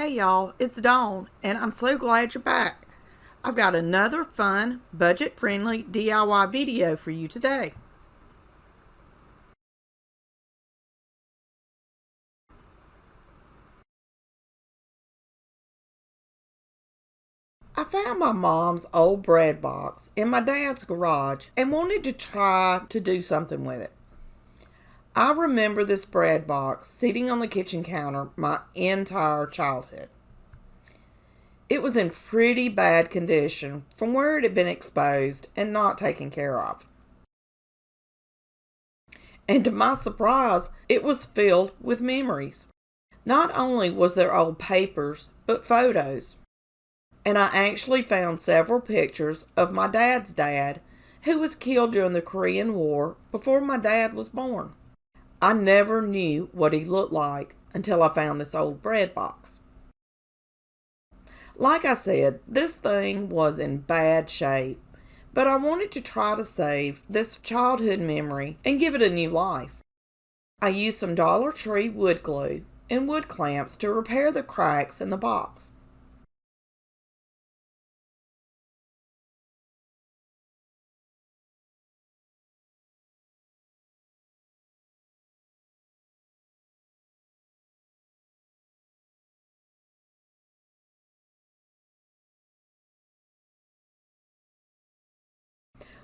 Hey y'all, it's Dawn, and I'm so glad you're back. I've got another fun, budget-friendly DIY video for you today. I found my mom's old bread box in my dad's garage and wanted to try to do something with it. I remember this bread box sitting on the kitchen counter my entire childhood. It was in pretty bad condition from where it had been exposed and not taken care of. And to my surprise, it was filled with memories. Not only was there old papers, but photos. And I actually found several pictures of my dad's dad, who was killed during the Korean War before my dad was born. I never knew what he looked like until I found this old bread box. Like I said, this thing was in bad shape, but I wanted to try to save this childhood memory and give it a new life. I used some Dollar Tree wood glue and wood clamps to repair the cracks in the box.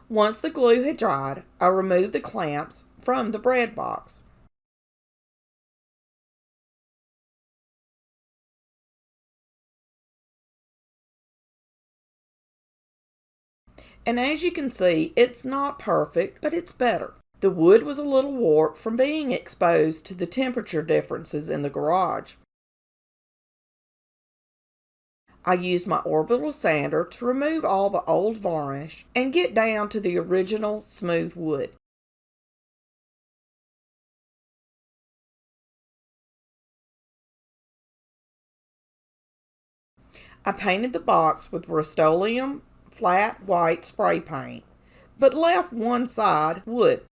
Once the glue had dried, I removed the clamps from the bread box. And as you can see, it's not perfect, but it's better. The wood was a little warped from being exposed to the temperature differences in the garage. I used my orbital sander to remove all the old varnish and get down to the original smooth wood. I painted the box with Rust-Oleum flat white spray paint, but left one side wood.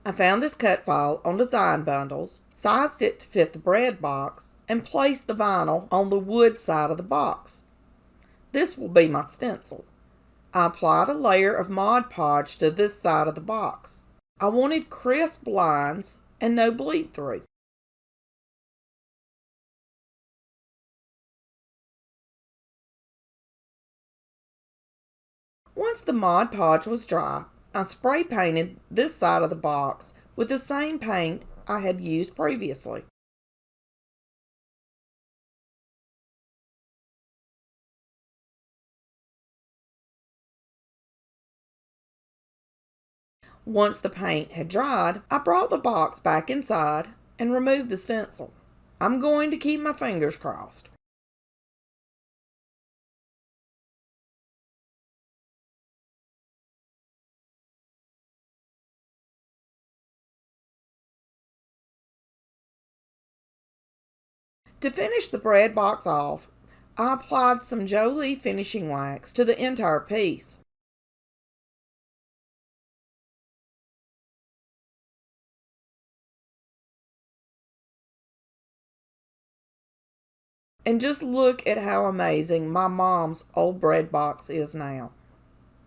I found this cut file on Design Bundles, sized it to fit the bread box, and placed the vinyl on the wood side of the box. This will be my stencil. I applied a layer of Mod Podge to this side of the box. I wanted crisp lines and no bleed through. Once the Mod Podge was dry, I spray painted this side of the box with the same paint I had used previously. Once the paint had dried, I brought the box back inside and removed the stencil. I'm going to keep my fingers crossed. To finish the bread box off, I applied some Jolie finishing wax to the entire piece. And just look at how amazing my mom's old bread box is now.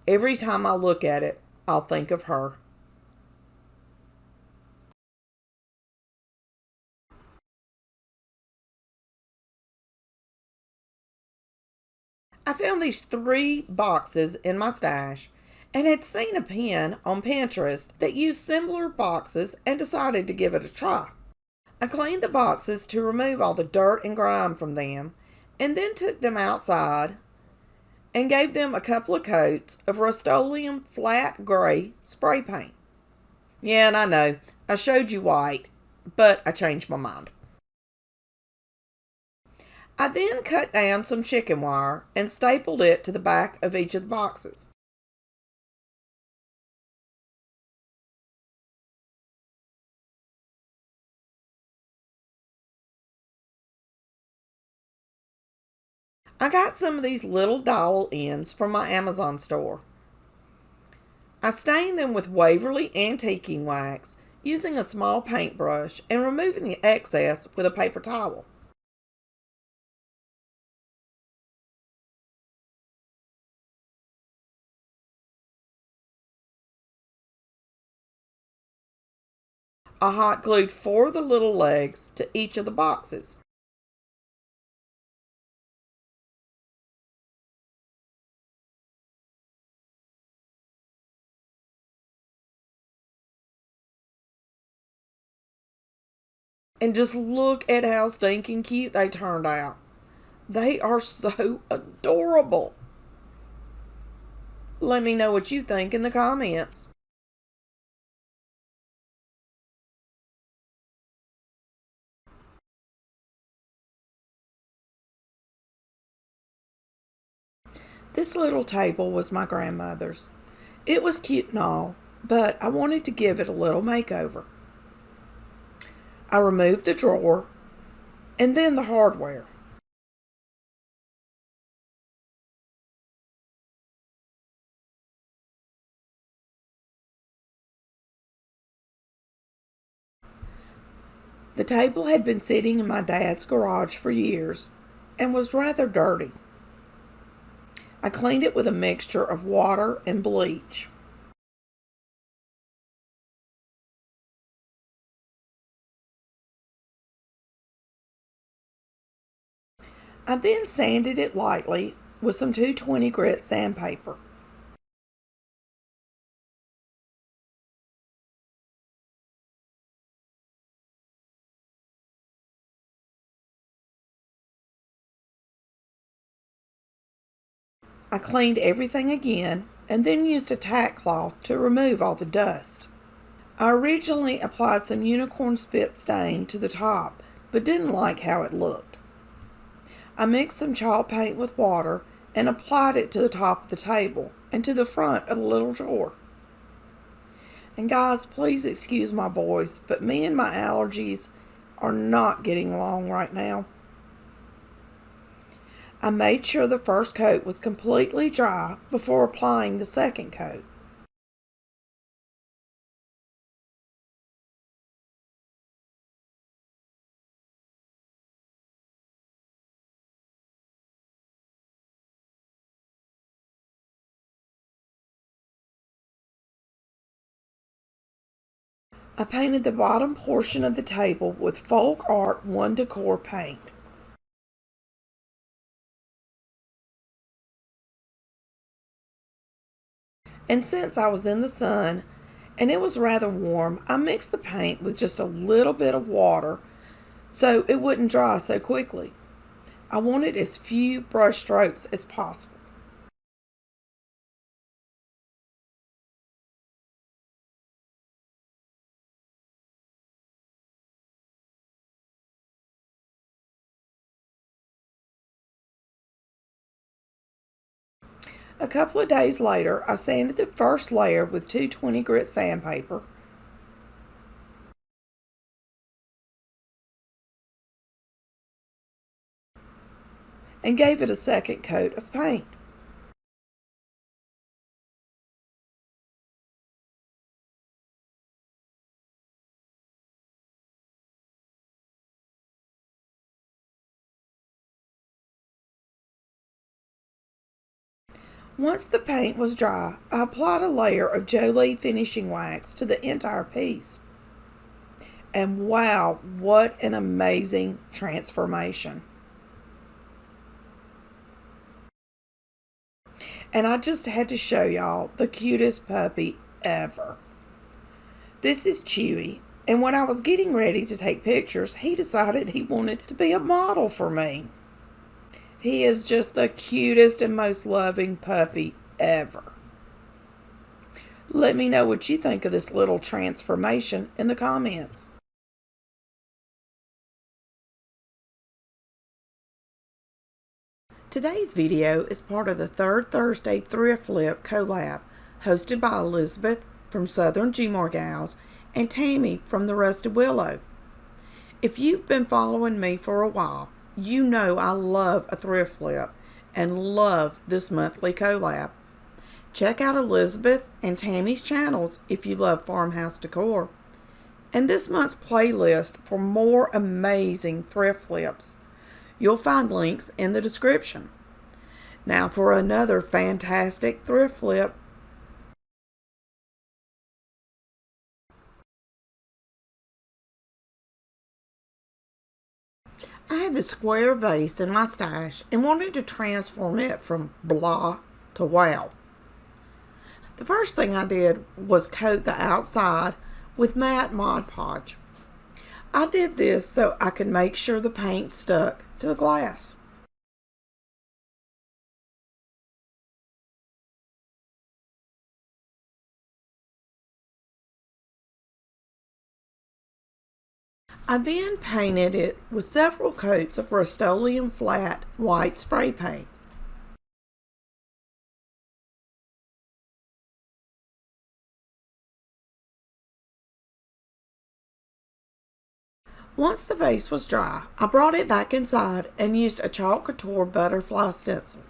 Every time I look at it, I'll think of her. I found these 3 boxes in my stash and had seen a pin on Pinterest that used similar boxes and decided to give it a try. I cleaned the boxes to remove all the dirt and grime from them and then took them outside and gave them a couple of coats of Rust-Oleum flat gray spray paint. Yeah, and I know, I showed you white, but I changed my mind. I then cut down some chicken wire and stapled it to the back of each of the boxes. I got some of these little dowel ends from my Amazon store. I stained them with Waverly antiquing wax using a small paintbrush and removing the excess with a paper towel. I hot glued 4 of the little legs to each of the boxes. And just look at how stinking cute they turned out. They are so adorable. Let me know what you think in the comments. This little table was my grandmother's. It was cute and all, but I wanted to give it a little makeover. I removed the drawer and then the hardware. The table had been sitting in my dad's garage for years and was rather dirty. I cleaned it with a mixture of water and bleach. I then sanded it lightly with some 220 grit sandpaper. I cleaned everything again and then used a tack cloth to remove all the dust. I originally applied some unicorn spit stain to the top, but didn't like how it looked. I mixed some chalk paint with water and applied it to the top of the table and to the front of the little drawer. And guys, please excuse my voice, but me and my allergies are not getting along right now. I made sure the first coat was completely dry before applying the second coat. I painted the bottom portion of the table with Folk Art 1 Decor paint. And since I was in the sun and it was rather warm, I mixed the paint with just a little bit of water so it wouldn't dry so quickly. I wanted as few brush strokes as possible. A couple of days later, I sanded the first layer with 220 grit sandpaper. And gave it a second coat of paint. Once the paint was dry, I applied a layer of Jolie finishing wax to the entire piece. And wow, what an amazing transformation. And I just had to show y'all the cutest puppy ever. This is Chewy, and when I was getting ready to take pictures, he decided he wanted to be a model for me. He is just the cutest and most loving puppy ever. Let me know what you think of this little transformation in the comments. Today's video is part of the Third Thursday Thrift Flip collab hosted by Elizabeth from Southern Gmore Gals and Tammy from the Rusted Willow. If you've been following me for a while, you know I love a thrift flip and love this monthly collab. Check out Elizabeth and Tammy's channels if you love farmhouse decor. And this month's playlist for more amazing thrift flips. You'll find links in the description. Now for another fantastic thrift flip. I had the square vase in my stash and wanted to transform it from blah to wow. The first thing I did was coat the outside with matte Mod Podge. I did this so I could make sure the paint stuck to the glass. I then painted it with several coats of Rust-Oleum flat white spray paint. Once the vase was dry, I brought it back inside and used a Chalk Couture butterfly stencil.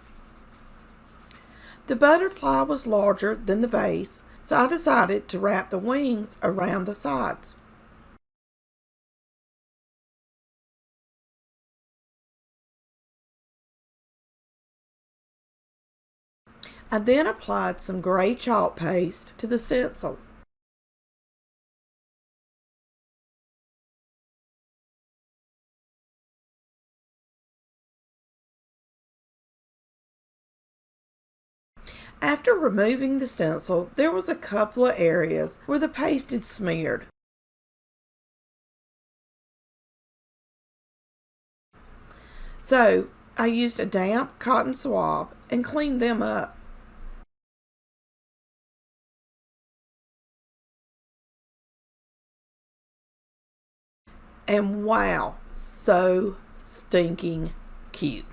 The butterfly was larger than the vase, so I decided to wrap the wings around the sides. I then applied some gray chalk paste to the stencil. After removing the stencil, there was a couple of areas where the paste had smeared. So I used a damp cotton swab and cleaned them up. And wow, so stinking cute.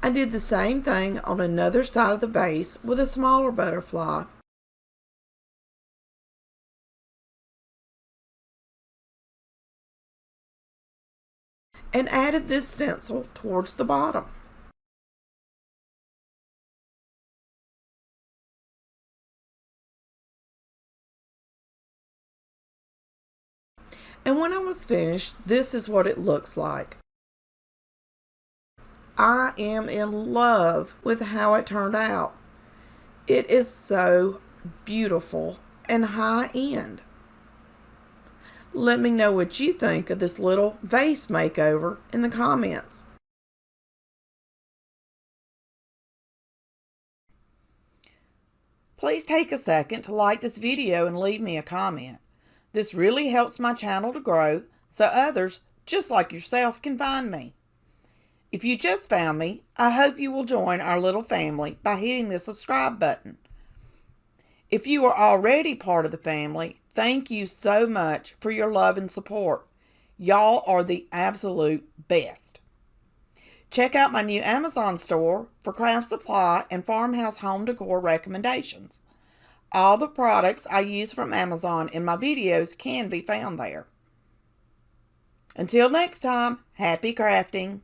I did the same thing on another side of the vase with a smaller butterfly. And added this stencil towards the bottom. And when I was finished, this is what it looks like. I am in love with how it turned out. It is so beautiful and high end. Let me know what you think of this little vase makeover in the comments. Please take a second to like this video and leave me a comment. This really helps my channel to grow so others just like yourself can find me. If you just found me, I hope you will join our little family by hitting the subscribe button. If you are already part of the family, thank you so much for your love and support. Y'all are the absolute best. Check out my new Amazon store for craft supply and farmhouse home decor recommendations. All the products I use from Amazon in my videos can be found there. Until next time, happy crafting!